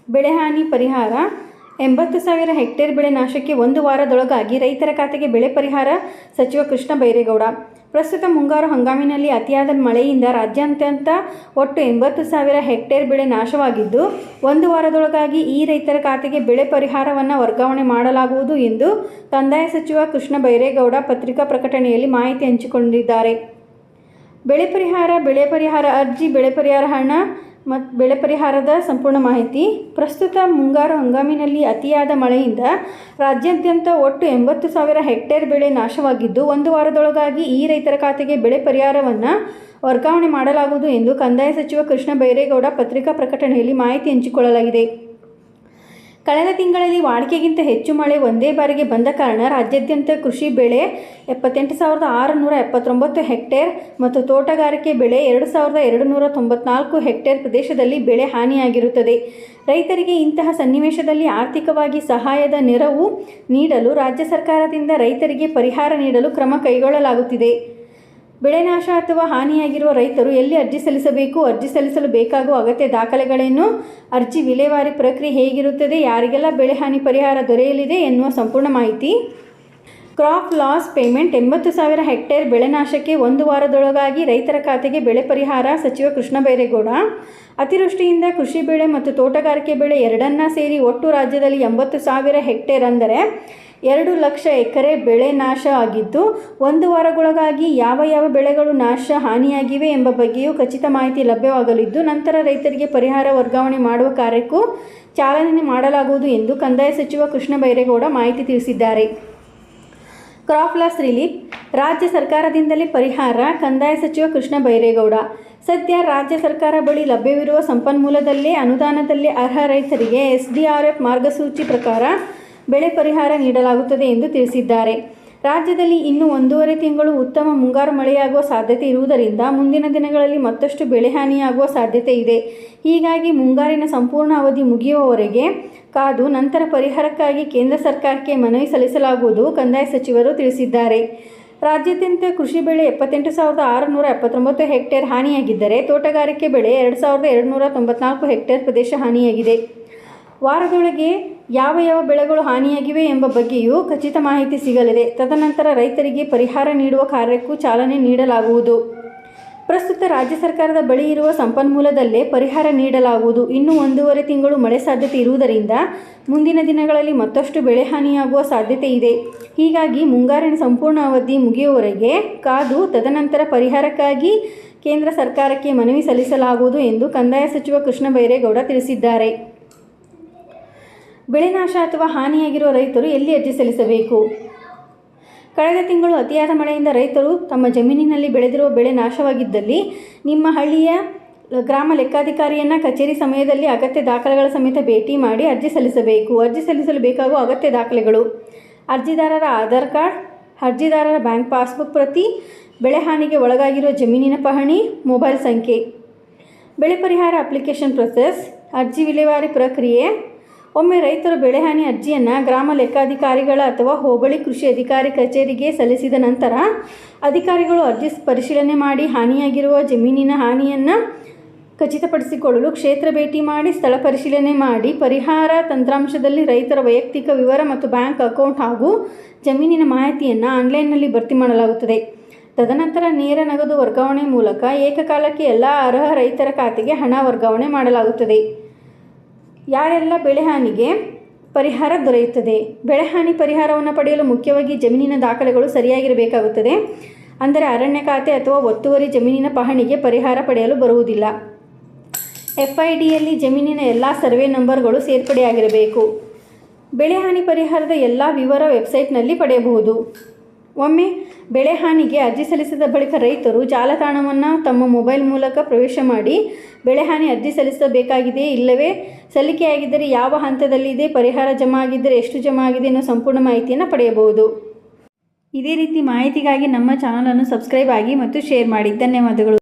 ಬೆಳೆಹಾನಿ ಪರಿಹಾರ 80,000 ಹೆಕ್ಟೇರ್ ಬೆಳೆ ನಾಶಕ್ಕೆ 1 ವಾರದೊಳಗಾಗಿ ರೈತರ ಖಾತೆಗೆ ಬೆಳೆ ಪರಿಹಾರ ಸಚಿವ ಕೃಷ್ಣ ಬೈರೇಗೌಡ. ಪ್ರಸ್ತುತ ಮುಂಗಾರು ಹಂಗಾಮಿನಲ್ಲಿ ಅತಿಯಾದ ಮಳೆಯಿಂದ ರಾಜ್ಯಾದ್ಯಂತ ಒಟ್ಟು 80,000 ಹೆಕ್ಟೇರ್ ಬೆಳೆ ನಾಶವಾಗಿದ್ದು 1 ವಾರದೊಳಗಾಗಿ ಈ ರೈತರ ಖಾತೆಗೆ ಬೆಳೆ ಪರಿಹಾರವನ್ನು ವರ್ಗಾವಣೆ ಮಾಡಲಾಗುವುದು ಎಂದು ಕಂದಾಯ ಸಚಿವ ಕೃಷ್ಣ ಬೈರೇಗೌಡ ಪತ್ರಿಕಾ ಪ್ರಕಟಣೆಯಲ್ಲಿ ಮಾಹಿತಿ ಹಂಚಿಕೊಂಡಿದ್ದಾರೆ. ಬೆಳೆ ಪರಿಹಾರ ಅರ್ಜಿ, ಬೆಳೆ ಪರಿಹಾರ ಹಣ ಮತ್ತು ಬೆಳೆ ಪರಿಹಾರದ ಸಂಪೂರ್ಣ ಮಾಹಿತಿ. ಪ್ರಸ್ತುತ ಮುಂಗಾರು ಹಂಗಾಮಿನಲ್ಲಿ ಅತಿಯಾದ ಮಳೆಯಿಂದ ರಾಜ್ಯಾದ್ಯಂತ ಒಟ್ಟು 80,000 ಹೆಕ್ಟೇರ್ ಬೆಳೆ ನಾಶವಾಗಿದ್ದು 1 ವಾರದೊಳಗಾಗಿ ಈ ರೈತರ ಖಾತೆಗೆ ಬೆಳೆ ಪರಿಹಾರವನ್ನು ವರ್ಗಾವಣೆ ಮಾಡಲಾಗುವುದು ಎಂದು ಕಂದಾಯ ಸಚಿವ ಕೃಷ್ಣ ಬೈರೇಗೌಡ ಪತ್ರಿಕಾ ಪ್ರಕಟಣೆಯಲ್ಲಿ ಮಾಹಿತಿ ಹಂಚಿಕೊಳ್ಳಲಾಗಿದೆ. ಕಳೆದ ತಿಂಗಳಲ್ಲಿ ವಾಡಿಕೆಗಿಂತ ಹೆಚ್ಚು ಮಳೆ ಒಂದೇ ಬಾರಿಗೆ ಬಂದ ಕಾರಣ ರಾಜ್ಯಾದ್ಯಂತ ಕೃಷಿ ಬೆಳೆ 78,679 ಹೆಕ್ಟೇರ್ ಮತ್ತು ತೋಟಗಾರಿಕೆ ಬೆಳೆ 2,294 ಹೆಕ್ಟೇರ್ ಪ್ರದೇಶದಲ್ಲಿ ಬೆಳೆ ಹಾನಿಯಾಗಿರುತ್ತದೆ. ರೈತರಿಗೆ ಇಂತಹ ಸನ್ನಿವೇಶದಲ್ಲಿ ಆರ್ಥಿಕವಾಗಿ ಸಹಾಯದ ನೆರವು ನೀಡಲು ರಾಜ್ಯ ಸರ್ಕಾರದಿಂದ ರೈತರಿಗೆ ಪರಿಹಾರ ನೀಡಲು ಕ್ರಮ ಕೈಗೊಳ್ಳಲಾಗುತ್ತಿದೆ. ಬೆಳೆ ನಾಶ ಅಥವಾ ಹಾನಿಯಾಗಿರುವ ರೈತರು ಎಲ್ಲಿ ಅರ್ಜಿ ಸಲ್ಲಿಸಬೇಕು, ಅರ್ಜಿ ಸಲ್ಲಿಸಲು ಬೇಕಾಗುವ ಅಗತ್ಯ ದಾಖಲೆಗಳೇನು, ಅರ್ಜಿ ವಿಲೇವಾರಿ ಪ್ರಕ್ರಿಯೆ ಹೇಗಿರುತ್ತದೆ, ಯಾರಿಗೆಲ್ಲ ಬೆಳೆ ಹಾನಿ ಪರಿಹಾರ ದೊರೆಯಲಿದೆ ಎನ್ನುವ ಸಂಪೂರ್ಣ ಮಾಹಿತಿ. ಕ್ರಾಪ್ ಲಾಸ್ ಪೇಮೆಂಟ್ 80,000 ಹೆಕ್ಟೇರ್ ಬೆಳೆ ನಾಶಕ್ಕೆ 1 ವಾರದೊಳಗಾಗಿ ರೈತರ ಖಾತೆಗೆ ಬೆಳೆ ಪರಿಹಾರ ಸಚಿವ ಕೃಷ್ಣ ಬೈರೇಗೌಡ. ಅತಿವೃಷ್ಟಿಯಿಂದ ಕೃಷಿ ಬೆಳೆ ಮತ್ತು ತೋಟಗಾರಿಕೆ ಬೆಳೆ ಎರಡನ್ನ ಸೇರಿ ಒಟ್ಟು ರಾಜ್ಯದಲ್ಲಿ 80,000 ಹೆಕ್ಟೇರ್ ಅಂದರೆ 2 ಲಕ್ಷ ಎಕರೆ ಬೆಳೆ ನಾಶ ಆಗಿದ್ದು 1 ವಾರಗೊಳಗಾಗಿ ಯಾವ ಬೆಳೆಗಳು ಹಾನಿಯಾಗಿವೆ ಎಂಬ ಬಗ್ಗೆಯೂ ಖಚಿತ ಮಾಹಿತಿ ಲಭ್ಯವಾಗಲಿದ್ದು ನಂತರ ರೈತರಿಗೆ ಪರಿಹಾರ ವರ್ಗಾವಣೆ ಮಾಡುವ ಕಾರ್ಯಕ್ಕೂ ಚಾಲನೆ ಮಾಡಲಾಗುವುದು ಎಂದು ಕಂದಾಯ ಸಚಿವ ಕೃಷ್ಣ ಬೈರೇಗೌಡ ಮಾಹಿತಿ ತಿಳಿಸಿದ್ದಾರೆ. ಕ್ರಾಪ್ ಲಾಸ್ ರಿಲೀಫ್ ರಾಜ್ಯ ಸರ್ಕಾರದಿಂದಲೇ ಪರಿಹಾರ. ಕಂದಾಯ ಸಚಿವ ಕೃಷ್ಣ ಬೈರೇಗೌಡ. ಸದ್ಯ ರಾಜ್ಯ ಸರ್ಕಾರ ಬಳಿ ಲಭ್ಯವಿರುವ ಸಂಪನ್ಮೂಲದಲ್ಲೇ ಅನುದಾನದಲ್ಲೇ ಅರ್ಹ ರೈತರಿಗೆ SDRF ಮಾರ್ಗಸೂಚಿ ಪ್ರಕಾರ ಬೆಳೆ ಪರಿಹಾರ ನೀಡಲಾಗುತ್ತದೆ ಎಂದು ತಿಳಿಸಿದ್ದಾರೆ. ರಾಜ್ಯದಲ್ಲಿ ಇನ್ನು 1.5 ತಿಂಗಳು ಉತ್ತಮ ಮುಂಗಾರು ಮಳೆಯಾಗುವ ಸಾಧ್ಯತೆ ಇರುವುದರಿಂದ ಮುಂದಿನ ದಿನಗಳಲ್ಲಿ ಮತ್ತಷ್ಟು ಬೆಳೆ ಹಾನಿಯಾಗುವ ಸಾಧ್ಯತೆ ಇದೆ. ಹೀಗಾಗಿ ಮುಂಗಾರಿನ ಸಂಪೂರ್ಣ ಅವಧಿ ಮುಗಿಯುವವರೆಗೆ ಕಾದು ನಂತರ ಪರಿಹಾರಕ್ಕಾಗಿ ಕೇಂದ್ರ ಸರ್ಕಾರಕ್ಕೆ ಮನವಿ ಸಲ್ಲಿಸಲಾಗುವುದು ಕಂದಾಯ ಸಚಿವರು ತಿಳಿಸಿದ್ದಾರೆ. ರಾಜ್ಯಾದ್ಯಂತ ಕೃಷಿ ಬೆಳೆ 78,679 ಹೆಕ್ಟೇರ್ ಹಾನಿಯಾಗಿದ್ದರೆ ತೋಟಗಾರಿಕೆ ಬೆಳೆ 2,294 ಹೆಕ್ಟೇರ್ ಪ್ರದೇಶ ಹಾನಿಯಾಗಿದೆ. ವಾರದೊಳಗೆ ಯಾವ ಬೆಳೆಗಳು ಹಾನಿಯಾಗಿವೆ ಎಂಬ ಬಗ್ಗೆಯೂ ಖಚಿತ ಮಾಹಿತಿ ಸಿಗಲಿದೆ. ತದನಂತರ ರೈತರಿಗೆ ಪರಿಹಾರ ನೀಡುವ ಕಾರ್ಯಕ್ಕೂ ಚಾಲನೆ ನೀಡಲಾಗುವುದು. ಪ್ರಸ್ತುತ ರಾಜ್ಯ ಸರ್ಕಾರದ ಬಳಿ ಇರುವ ಸಂಪನ್ಮೂಲದಲ್ಲೇ ಪರಿಹಾರ ನೀಡಲಾಗುವುದು. ಇನ್ನು 1.5 ತಿಂಗಳು ಮಳೆ ಸಾಧ್ಯತೆ ಇರುವುದರಿಂದ ಮುಂದಿನ ದಿನಗಳಲ್ಲಿ ಮತ್ತಷ್ಟು ಬೆಳೆ ಹಾನಿಯಾಗುವ ಸಾಧ್ಯತೆ ಇದೆ. ಹೀಗಾಗಿ ಮುಂಗಾರಿನ ಸಂಪೂರ್ಣ ಅವಧಿ ಮುಗಿಯುವವರೆಗೆ ಕಾದು ತದನಂತರ ಪರಿಹಾರಕ್ಕಾಗಿ ಕೇಂದ್ರ ಸರ್ಕಾರಕ್ಕೆ ಮನವಿ ಸಲ್ಲಿಸಲಾಗುವುದು ಎಂದು ಕಂದಾಯ ಸಚಿವ ಕೃಷ್ಣ ಬೈರೇಗೌಡ ತಿಳಿಸಿದ್ದಾರೆ. ಬೆಳೆ ನಾಶ ಅಥವಾ ಹಾನಿಯಾಗಿರುವ ರೈತರು ಎಲ್ಲಿ ಅರ್ಜಿ ಸಲ್ಲಿಸಬೇಕು? ಕಳೆದ ತಿಂಗಳು ಅತಿಯಾದ ಮಳೆಯಿಂದ ರೈತರು ತಮ್ಮ ಜಮೀನಿನಲ್ಲಿ ಬೆಳೆದಿರುವ ಬೆಳೆ ನಾಶವಾಗಿದ್ದಲ್ಲಿ ನಿಮ್ಮ ಹಳ್ಳಿಯ ಗ್ರಾಮ ಲೆಕ್ಕಾಧಿಕಾರಿಯನ್ನು ಕಚೇರಿ ಸಮಯದಲ್ಲಿ ಅಗತ್ಯ ದಾಖಲೆಗಳ ಸಮೇತ ಭೇಟಿ ಮಾಡಿ ಅರ್ಜಿ ಸಲ್ಲಿಸಬೇಕು. ಅರ್ಜಿ ಸಲ್ಲಿಸಲು ಬೇಕಾಗುವ ಅಗತ್ಯ ದಾಖಲೆಗಳು: ಅರ್ಜಿದಾರರ ಆಧಾರ್ ಕಾರ್ಡ್, ಅರ್ಜಿದಾರರ ಬ್ಯಾಂಕ್ ಪಾಸ್ಬುಕ್ ಪ್ರತಿ, ಬೆಳೆ ಹಾನಿಗೆ ಒಳಗಾಗಿರುವ ಜಮೀನಿನ ಪಹಣಿ, ಮೊಬೈಲ್ ಸಂಖ್ಯೆ. ಬೆಳೆ ಪರಿಹಾರ ಅಪ್ಲಿಕೇಶನ್ ಪ್ರೊಸೆಸ್: ಅರ್ಜಿ ವಿಲೇವಾರಿ ಪ್ರಕ್ರಿಯೆ. ಒಮ್ಮೆ ರೈತರು ಬೆಳೆಹಾನಿ ಅರ್ಜಿಯನ್ನು ಗ್ರಾಮ ಲೆಕ್ಕಾಧಿಕಾರಿಗಳ ಅಥವಾ ಹೋಬಳಿ ಕೃಷಿ ಅಧಿಕಾರಿ ಕಚೇರಿಗೆ ಸಲ್ಲಿಸಿದ ನಂತರ ಅಧಿಕಾರಿಗಳು ಅರ್ಜಿ ಪರಿಶೀಲನೆ ಮಾಡಿ ಹಾನಿಯಾಗಿರುವ ಜಮೀನಿನ ಹಾನಿಯನ್ನು ಖಚಿತಪಡಿಸಿಕೊಳ್ಳಲು ಕ್ಷೇತ್ರ ಭೇಟಿ ಮಾಡಿ ಸ್ಥಳ ಪರಿಶೀಲನೆ ಮಾಡಿ ಪರಿಹಾರ ತಂತ್ರಾಂಶದಲ್ಲಿ ರೈತರ ವೈಯಕ್ತಿಕ ವಿವರ ಮತ್ತು ಬ್ಯಾಂಕ್ ಅಕೌಂಟ್ ಹಾಗೂ ಜಮೀನಿನ ಮಾಹಿತಿಯನ್ನು ಆನ್ಲೈನ್ನಲ್ಲಿ ಭರ್ತಿ ಮಾಡಲಾಗುತ್ತದೆ. ತದನಂತರ ನೇರ ನಗದು ವರ್ಗಾವಣೆ ಮೂಲಕ ಏಕಕಾಲಕ್ಕೆ ಎಲ್ಲ ಅರ್ಹ ರೈತರ ಖಾತೆಗೆ ಹಣ ವರ್ಗಾವಣೆ ಮಾಡಲಾಗುತ್ತದೆ. ಯಾರೆಲ್ಲ ಬೆಳೆಹಾನಿಗೆ ಪರಿಹಾರ ದೊರೆಯುತ್ತದೆ? ಬೆಳೆಹಾನಿ ಪರಿಹಾರವನ್ನು ಪಡೆಯಲು ಮುಖ್ಯವಾಗಿ ಜಮೀನಿನ ದಾಖಲೆಗಳು ಸರಿಯಾಗಿರಬೇಕಾಗುತ್ತದೆ. ಅಂದರೆ ಅರಣ್ಯ ಖಾತೆ ಅಥವಾ ಒತ್ತುವರಿ ಜಮೀನಿನ ಪಹಣಿಗೆ ಪರಿಹಾರ ಪಡೆಯಲು ಬರುವುದಿಲ್ಲ. FIDಯಲ್ಲಿ ಜಮೀನಿನ ಎಲ್ಲ ಸರ್ವೆ ನಂಬರ್ಗಳು ಸೇರ್ಪಡೆಯಾಗಿರಬೇಕು. ಬೆಳೆಹಾನಿ ಪರಿಹಾರದ ಎಲ್ಲ ವಿವರ ವೆಬ್ಸೈಟ್ನಲ್ಲಿ ಪಡೆಯಬಹುದು. ಒಮ್ಮೆ ಬೆಳೆ ಹಾನಿಗೆ ಅರ್ಜಿ ಸಲ್ಲಿಸಿದ ಬಳಿಕ ರೈತರು ಜಾಲತಾಣವನ್ನು ತಮ್ಮ ಮೊಬೈಲ್ ಮೂಲಕ ಪ್ರವೇಶ ಮಾಡಿ ಬೆಳೆಹಾನಿ ಅರ್ಜಿ ಸಲ್ಲಿಸಬೇಕಾಗಿದೆಯೇ, ಇಲ್ಲವೇ ಸಲ್ಲಿಕೆಯಾಗಿದ್ದರೆ ಯಾವ ಹಂತದಲ್ಲಿದೆ, ಪರಿಹಾರ ಜಮಾ ಆಗಿದ್ದರೆ ಎಷ್ಟು ಜಮಾ ಆಗಿದೆ ಎನ್ನುವ ಸಂಪೂರ್ಣ ಮಾಹಿತಿಯನ್ನು ಪಡೆಯಬಹುದು. ಇದೇ ರೀತಿ ಮಾಹಿತಿಗಾಗಿ ನಮ್ಮ ಚಾನಲನ್ನು ಸಬ್ಸ್ಕ್ರೈಬ್ ಆಗಿ ಮತ್ತು ಶೇರ್ ಮಾಡಿ. ಧನ್ಯವಾದಗಳು.